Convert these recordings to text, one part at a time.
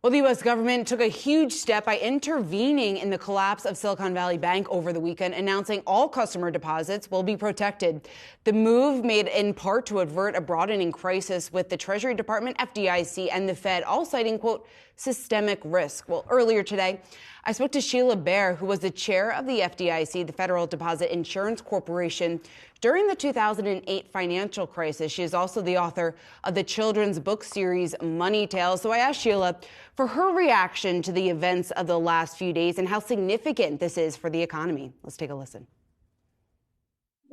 Well, the U.S. government took a huge step by intervening in the collapse of Silicon Valley Bank over the weekend, announcing all customer deposits will be protected. The move made in part to avert a broadening crisis, with the Treasury Department, FDIC, and the Fed all citing, quote, systemic risk. Well, earlier today, I spoke to Sheila Bair, who was the chair of the FDIC, the Federal Deposit Insurance Corporation, during the 2008 financial crisis. She is also the author of the children's book series Money Tales. So I asked Sheila for her reaction to the events of the last few days and how significant this is for the economy. Let's take a listen.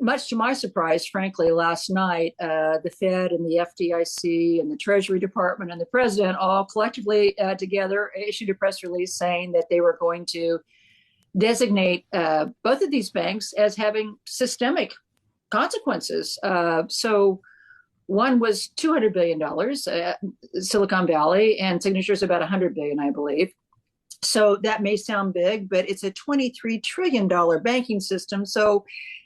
Much to my surprise, frankly, last night, the Fed and the FDIC and the Treasury Department and the president all collectively together issued a press release saying that they were going to designate both of these banks as having systemic consequences. So one was $200 billion, Silicon Valley, and Signature's about $100 billion, I believe. So that may sound big, but it's a $23 trillion banking system. So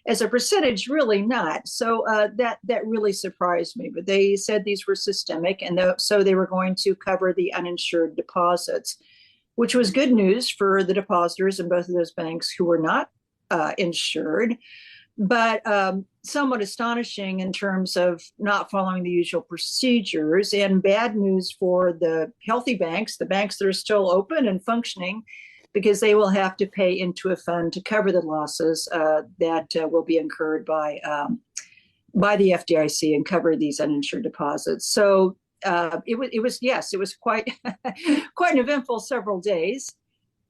as a percentage, really not. So that really surprised me. But they said these were systemic, and so they were going to cover the uninsured deposits, which was good news for the depositors in both of those banks who were not insured, but somewhat astonishing in terms of not following the usual procedures, and bad news for the healthy banks, the banks that are still open and functioning, because they will have to pay into a fund to cover the losses that will be incurred by the FDIC and cover these uninsured deposits. So it was quite quite an eventful several days,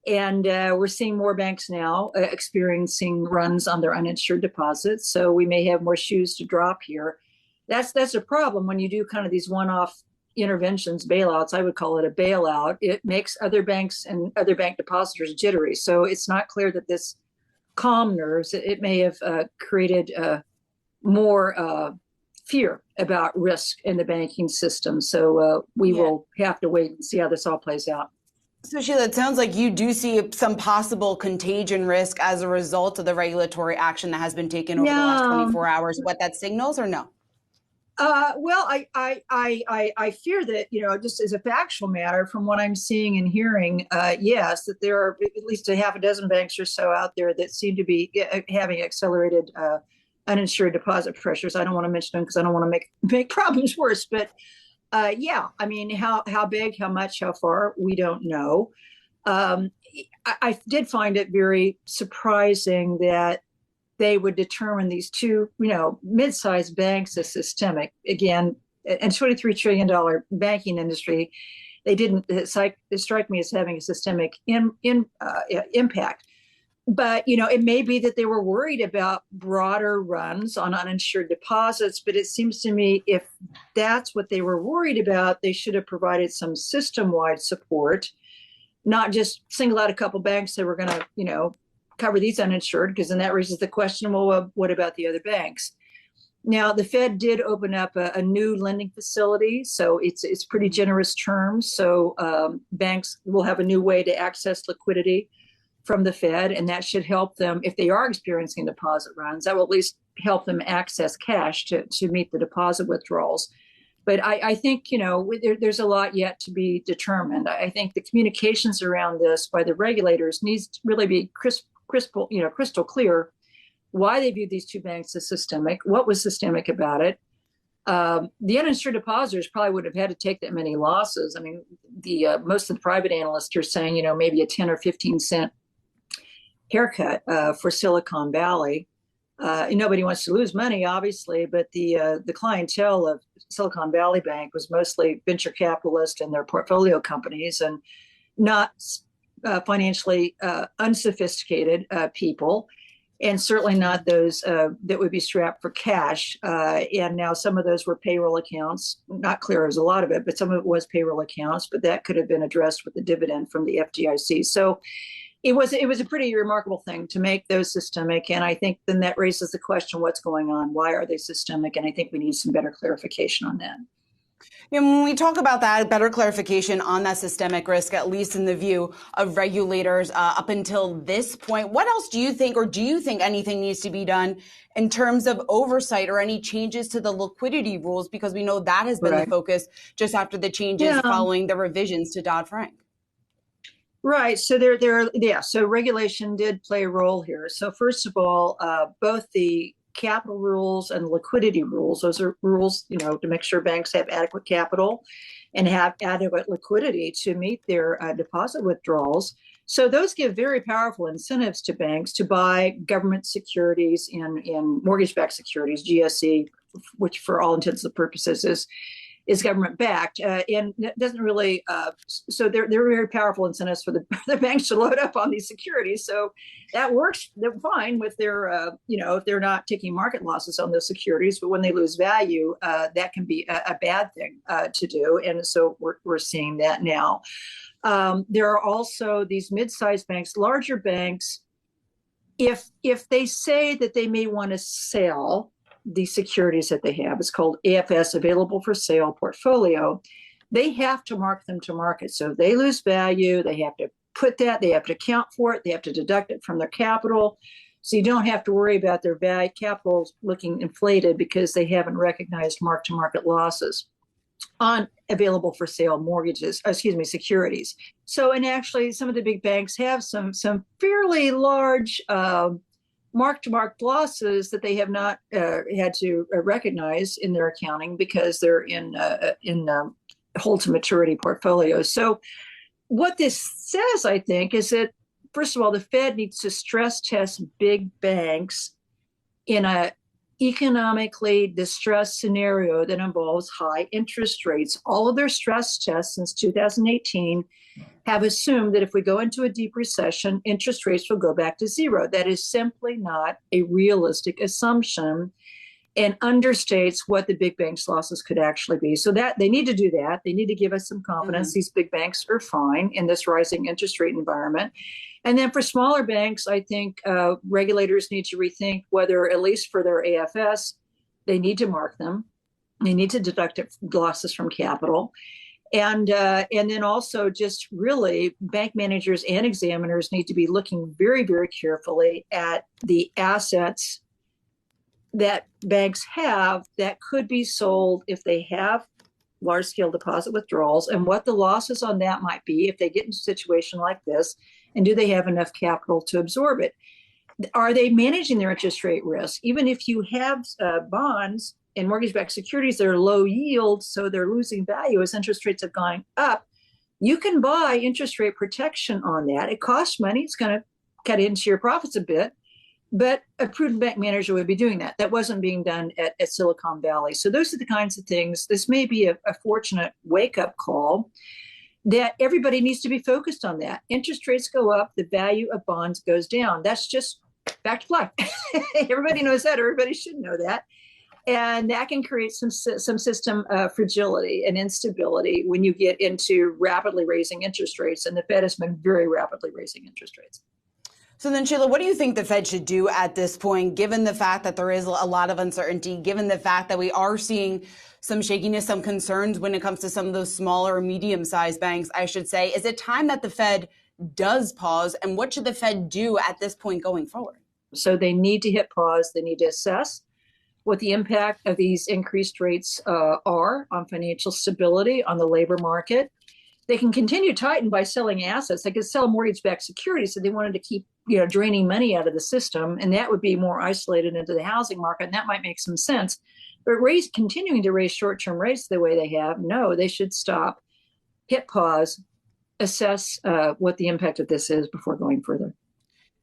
and we're seeing more banks now experiencing runs on their uninsured deposits. So we may have more shoes to drop here. That's a problem when you do kind of these one-off interventions, bailouts. I would call it a bailout. It makes other banks and other bank depositors jittery. So it's not clear that this calmed nerves. It may have created more fear about risk in the banking system. So we will have to wait and see how this all plays out. So Sheila, it sounds like you do see some possible contagion risk as a result of the regulatory action that has been taken over the last 24 hours. What that signals, or no? Well, I fear that, just as a factual matter, from what I'm seeing and hearing, yes, that there are at least a half a dozen banks or so out there that seem to be having accelerated uninsured deposit pressures. I don't want to mention them because I don't want to make problems worse. But yeah, I mean, how big, how much, how far, we don't know. I did find it very surprising that they would determine these two, mid-sized banks as systemic. Again, and $23 trillion banking industry, they didn't strike me as having a systemic impact. But, it may be that they were worried about broader runs on uninsured deposits. But it seems to me if that's what they were worried about, they should have provided some system-wide support, not just single out a couple banks that were going to, cover these uninsured, because then that raises the question, well, what about the other banks? Now, the Fed did open up a new lending facility, so it's pretty generous terms. So banks will have a new way to access liquidity from the Fed, and that should help them if they are experiencing deposit runs. That will at least help them access cash to meet the deposit withdrawals. But I think, there's a lot yet to be determined. I think the communications around this by the regulators needs to really be crystal clear why they viewed these two banks as systemic, what was systemic about it. The uninsured depositors probably would have had to take that many losses. I mean, most of the private analysts are saying, maybe a 10 or 15 cent haircut for Silicon Valley. Nobody wants to lose money, obviously, but the clientele of Silicon Valley Bank was mostly venture capitalists and their portfolio companies, and not financially unsophisticated people, and certainly not those that would be strapped for cash. And now some of those were payroll accounts. Not clear as a lot of it, but some of it was payroll accounts, but that could have been addressed with the dividend from the FDIC. So it was a pretty remarkable thing to make those systemic. And I think then that raises the question, what's going on? Why are they systemic? And I think we need some better clarification on that. When we talk about that, better clarification on that systemic risk, at least in the view of regulators up until this point, what else do you think, or do you think anything needs to be done in terms of oversight or any changes to the liquidity rules? Because we know that has been the focus just after the changes following the revisions to Dodd-Frank. Right. So regulation did play a role here. So first of all, both the capital rules and liquidity rules, those are rules, to make sure banks have adequate capital and have adequate liquidity to meet their deposit withdrawals. So those give very powerful incentives to banks to buy government securities in mortgage-backed securities, GSE, which for all intents and purposes is government backed, and it doesn't really. So they're very powerful incentives for the banks to load up on these securities. So that works. They're fine with their, if they're not taking market losses on those securities. But when they lose value, that can be a bad thing to do. And so we're seeing that now. There are also these mid-sized banks, larger banks. If they say that they may want to sell the securities that they have, it's called AFS, available for sale portfolio, they have to mark them to market. So if they lose value, they have to they have to account for it, they have to deduct it from their capital. So you don't have to worry about their value capital looking inflated because they haven't recognized mark to market losses on available for sale securities. So, and actually some of the big banks have some fairly large mark-to-market losses that they have not had to recognize in their accounting because they're in hold-to-maturity portfolios. So what this says, I think, is that, first of all, the Fed needs to stress test big banks in a economically distressed scenario that involves high interest rates. All of their stress tests since 2018 have assumed that if we go into a deep recession, interest rates will go back to zero. That is simply not a realistic assumption and understates what the big banks' losses could actually be. So that they need to do that. They need to give us some confidence. These big banks are fine in this rising interest rate environment. And then for smaller banks, I think regulators need to rethink whether, at least for their AFS, they need to mark them. They need to deduct losses from capital. And then also just really bank managers and examiners need to be looking very, very carefully at the assets that banks have that could be sold if they have large-scale deposit withdrawals, and what the losses on that might be if they get into a situation like this, and do they have enough capital to absorb it? Are they managing their interest rate risk? Even if you have bonds and mortgage-backed securities that are low yield, so they're losing value as interest rates have gone up, you can buy interest rate protection on that. It costs money. It's going to cut into your profits a bit, but a prudent bank manager would be doing that. That wasn't being done at Silicon Valley. So those are the kinds of things. This may be a fortunate wake-up call that everybody needs to be focused on that. Interest rates go up, the value of bonds goes down. That's just fact of life. Everybody knows that. Everybody should know that. And that can create some system fragility and instability when you get into rapidly raising interest rates. And the Fed has been very rapidly raising interest rates. So then, Sheila, what do you think the Fed should do at this point, given the fact that there is a lot of uncertainty, given the fact that we are seeing some shakiness, some concerns when it comes to some of those smaller or medium-sized banks, I should say? Is it time that the Fed does pause? And what should the Fed do at this point going forward? So they need to hit pause. They need to assess what the impact of these increased rates are on financial stability, on the labor market. They can continue to tighten by selling assets. They could sell mortgage-backed securities if they wanted to keep, draining money out of the system, and that would be more isolated into the housing market, and that might make some sense. But continuing to raise short-term rates the way they have, no, they should stop, hit pause, assess what the impact of this is before going further.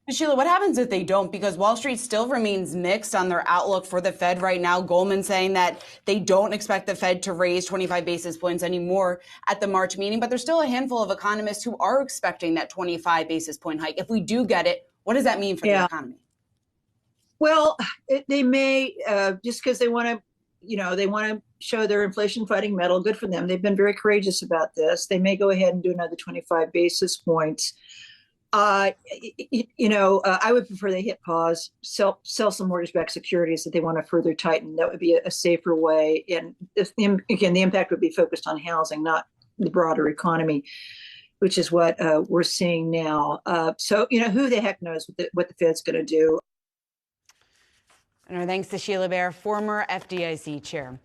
Sheila, what happens if they don't? Because Wall Street still remains mixed on their outlook for the Fed right now. Goldman saying that they don't expect the Fed to raise 25 basis points anymore at the March meeting, but there's still a handful of economists who are expecting that 25 basis point hike. If we do get it, what does that mean for the economy? Well, they may, just because they want to, they want to show their inflation fighting mettle. Good for them. They've been very courageous about this. They may go ahead and do another 25 basis points. I would prefer they hit pause, sell some mortgage-backed securities that they want to further tighten. That would be a safer way. And again, the impact would be focused on housing, not the broader economy, which is what we're seeing now. So, who the heck knows what the Fed's going to do. And our thanks to Sheila Bair, former FDIC chair.